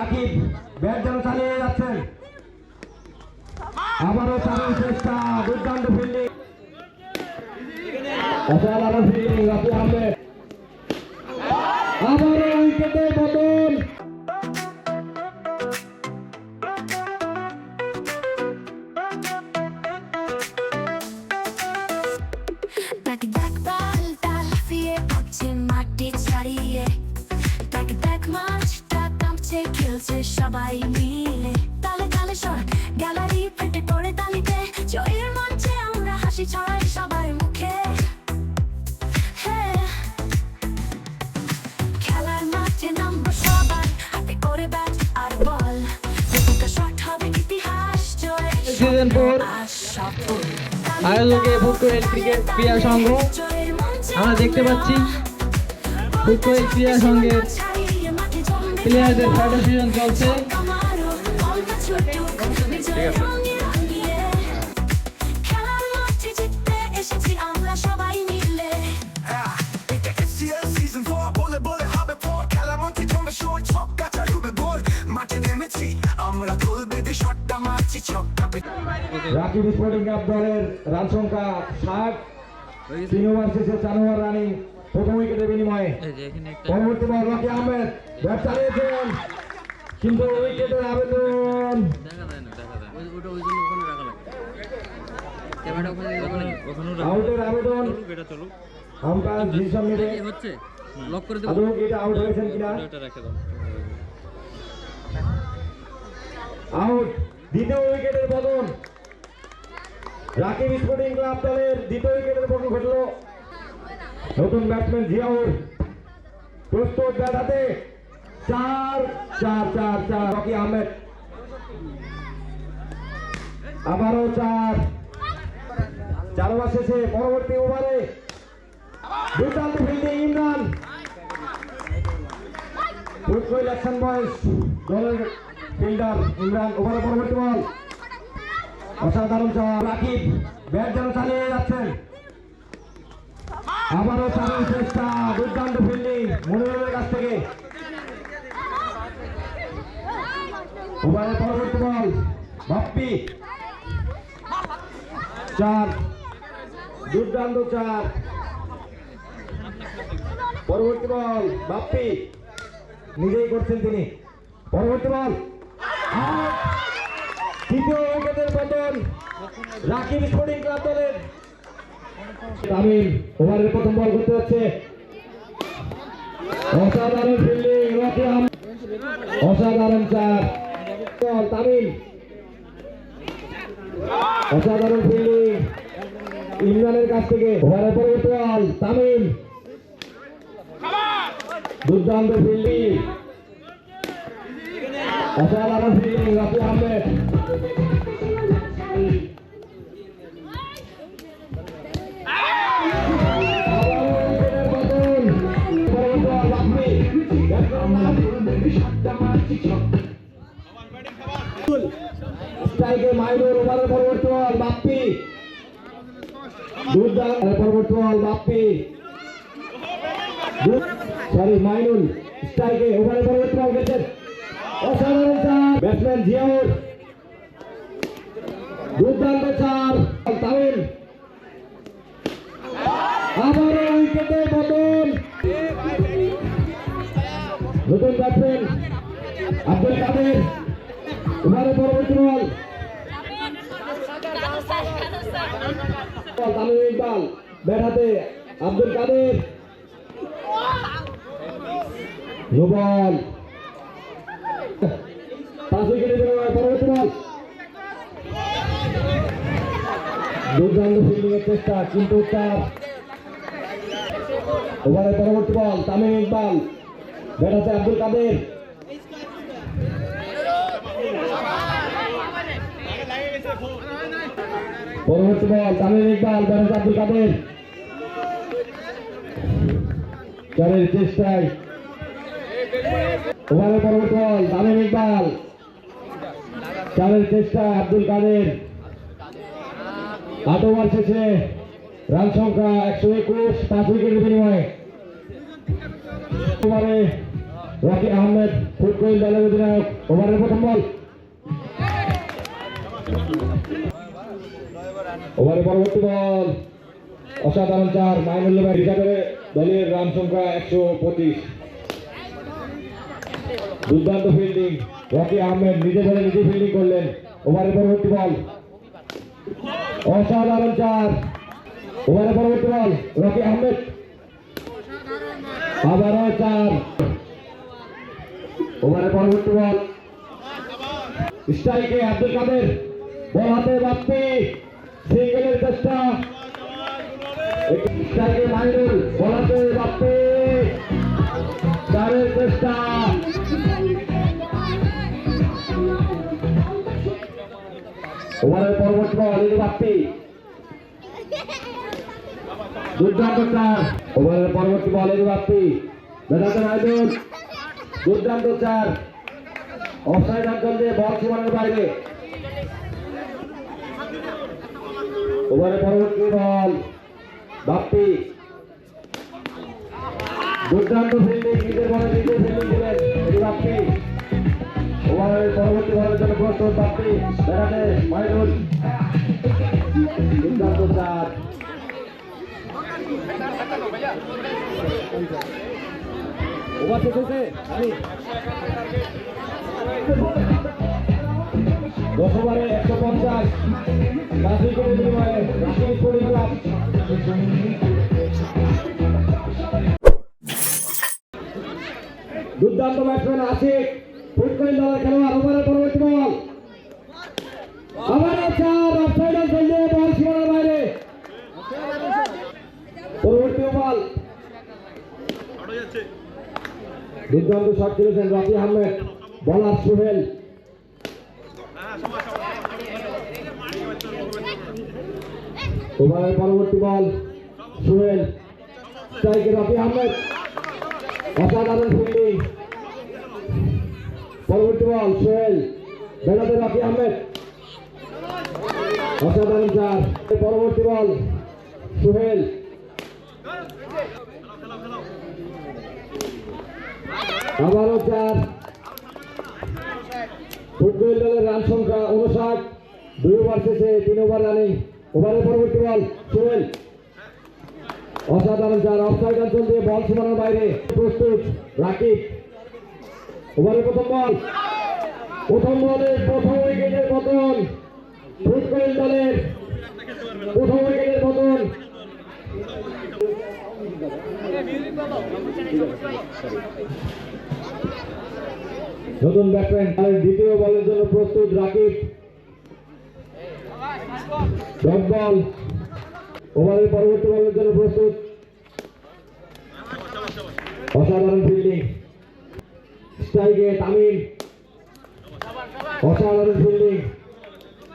Rakib bat যেন চালিয়ে যাচ্ছেন, আবারও চালু চেষ্টা, দুর্দান্ত ফিল্ডিং, অসাধারণ ফিল্ডিং রাকিব আহমেদ, আবারও উইকেটে পতন। সবাই মিলে তালে তালে সর গ্যালারি ফেটে পড়ে তালিতে, জয়ের মঞ্চে আমরা হাসি ছড়াই সবার মুখে। খেলার মাঠে নামবো সবাই, হাতে করে ব্যাট আর বল, প্রতিটা শট হবে ইতিহাস জয়। সিজন 4 আয়োজকে ফুটকোয়েল ক্রিকেট ক্রীড়া সংঘ আমরা দেখতে পাচ্ছি। ফুটকোয়েল ক্রীড়া সংঘের প্লেয়ারদের ফটো সেশন চলছে। রাকিব স্পোর্টিং ক্লাব দলের রান সংখ্যা 60, 3 ওভার শেষে 4 ওভার রানিং, প্রথম উইকেটের বিনিময়ে। পরবর্তী বল রাকিব আহমেদ ব্যাট চালিয়েছেন, কিন্তু উইকেটের আবেদন, আউটের আবেদন, আম্পায়ার ডিসিশন নেবে আদৌ এটা আউট হয়েছেন কিনা। আউট, দ্বিতীয় উইকেটের পতন, রাকিব স্পোর্টিং ক্লাব দলের দ্বিতীয় উইকেটের পতন ঘটল। নতুন ব্যাটসম্যান জিয়াউর প্রস্তুত, ব্যাট হাতে, 4 4 4 4 রাকিব আহমেদ, আবারও 4 ওভার শেষে পরবর্তী ওভারে দুর্দান্ত ফিল্ডিং ইমরান, ফুটকোয়েল অ্যাকশন বয়েজ দলের ফিল্ডার ইমরান, ওভারে পরবর্তী বল, অসাধারণ চার, রাকিব ব্যাট যেন চালিয়ে যাচ্ছেন, আবারও চালু চেষ্টা, দুর্দান্ত ফিল্ডিং মনিরের কাছ থেকে, ওভারে পরবর্তী বল, বাপ্পি 4, দুর্দান্ত 4, পরবর্তী বল বাপ্পি নিজেই করছেন তিনি, পরবর্তী বল আউট, তৃতীয় উইকেটের পতন রাকিব স্পোর্টিং ক্লাব দলের। তামিম ওভারের প্রথম বল করতে যাচ্ছে, অসাধারণ ফিল্ডিং রাকিব আহমেদ, অসাধারণ 4 বল তামিম, অসাধারণ ফিল্ডিং ইমরানের কাছ থেকে, ওভারের পরবর্তী বল তামিম, দুর্দান্ত ফিল্ডিং, অসাধারণ ফিল্ডিং রাকিব আহমেদ, স্ট্রাইকে মাইনুর, ওভারের পরবর্তী বল বাপ্পি, দুর্দান্ত পরবর্তী বল বাপ্পি, মাইনুল স্ট্রাইকে, ওভারের পরবর্তী বল গেছেন, অসাধারণ 4, ব্যাটসম্যান জিয়াউর, দুর্দান্ত 4, তামিম, আবারও উইকেটে পতন, নতুন ব্যাটসম্যান আব্দুল কাদের, ওভারের পরবর্তী বল তামিম ইকবাল, ব্যাট হাতে আব্দুল কাদের, নো বল, 5 উইকেটের বিনিময়ে পরবর্তী বল, দুর্দান্ত ফিল্ডিং এর চেষ্টা, কিন্তু 4, ওভারের পরবর্তী বল তামিম ইকবাল, ব্যাট হাতে আব্দুল কাদের, পরবর্তী বল তামিম ইকবাল, ব্যাট হাতে আব্দুল কাদের, 4 চেষ্টায়, ওভারের পরবর্তী বল তামিম ইকবাল, 4 চেষ্টায় আব্দুল কাদের, 8 ওভার শেষে রান সংখ্যা 121, 5 উইকেটের বিনিময়ে। ওভারে রকি আহমেদ ফুটবল দলের অধিনায়ক ওভারের প্রথম বল ওভারের পরবর্তী বল অসাধারণ 4 মাইনুল লেভেল রিজার্ভে দলের রান সংখ্যা 125 দুর্দান্ত ফিল্ডিং রকি আহমেদ নিজে ধরে নিজে ফিল্ডিং করলেন ওভারের পরবর্তী বল অসাধারণ 4 ওভারের পরবর্তী বল রকি আহমেদ আবারও 4 ওভারের পরবর্তী বল স্ট্রাইকে আব্দুল কাদের বল হাতে বাপ্পি সিঙ্গেলের চেষ্টা স্ট্রাইকে মাইনুল বল হাতে বাপ্পি চারের চেষ্টা ওভারের পরবর্তী বল এই বাপ্পি দুর্দান্ত 4 ওভারের পরবর্তী বল এই বাপ্পি বেদান্ত মাইনুল দুর্দান্ত 4 অফসাইড অঞ্চল দিয়ে বল সীমানার বাইরে ওভারের পরবর্তী বল বাপ্পি দুর্দান্ত ফিল্ডিং নিজের বলে নিজে ফিল্ডিং দিলেন এই বাপ্পি ওভারের পরবর্তী বলের জন্য প্রস্তুত বাপ্পি বেড়াতে মাইনুল দুর্দান্ত 4 ওভার শেষ হয়েছে 10 ওভারে 150 10 উইকেটের বিনিময়ে রাশিদ স্পোর্টিং ক্লাব দুর্দান্ত ব্যাটসম্যান আশিক ফুটবল দলের খেলোয়াড় ওভারের পরবর্তী বল আবারও 4 অফসাইড অঞ্চল দিয়ে বল সীমানার বাইরে পরবর্তী বল দুর্দান্ত শট খেলেছেন রকি আহমেদ বলার সোহেল ওভারের পরবর্তী বল সোহেল স্ট্রাইকে রকি আহমেদ অসাধারণ ফিল্ডিং পরবর্তী বল সোহেল বেড়াতে রকি আহমেদ অসাধারণ 4 পরবর্তী বল সোহেল আবারও 4 ফুটবল দলের রান সংখ্যা 59 2 ওভার শেষে 3 ওভার রানিং ওভারের পরবর্তী বল সোহেল অসাধারণ 4 অফসাইড অঞ্চল দিয়ে বল সীমানার বাইরে প্রস্তুত রাকিব ওভারের প্রথম বলে প্রথম উইকেটের পতন ফুটবল দলের প্রথম উইকেটের পতন নতুন ব্যাটসম্যান দ্বিতীয় বলের জন্য প্রস্তুত রাকিব ডট বল ওভারের পরবর্তী বলের জন্য প্রস্তুত অসাধারণ ফিল্ডিং স্ট্রাইকে তামিম অসাধারণ ফিল্ডিং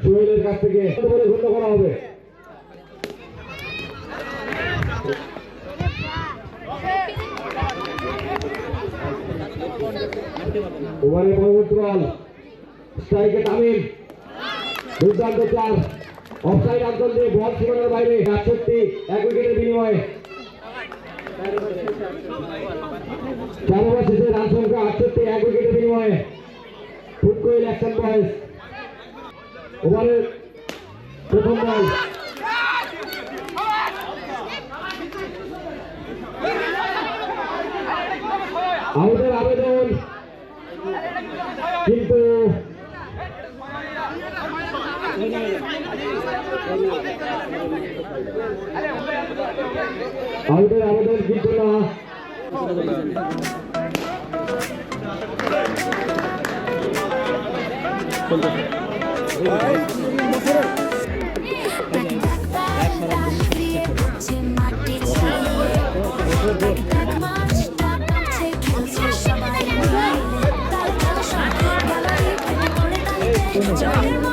সোহেলের কাছ থেকে বলে ঘূর্ণ করা হবে ওভারের পরবর্তী বল স্ট্রাইকে তামিম দুর্দান্ত 4 অফসাইড অঞ্চল দিয়ে বল সীমানার বাইরে 68 1 উইকেটের বিনিময়ে 4 ওভার শেষে রান সংখ্যা 68 1 উইকেটের বিনিময়ে ফুটবল অ্যাকশন বয়েজ ওভারের প্রথম বল আউটের আবেদন কিন্তু আউটের আবেদন কিন্তু না Join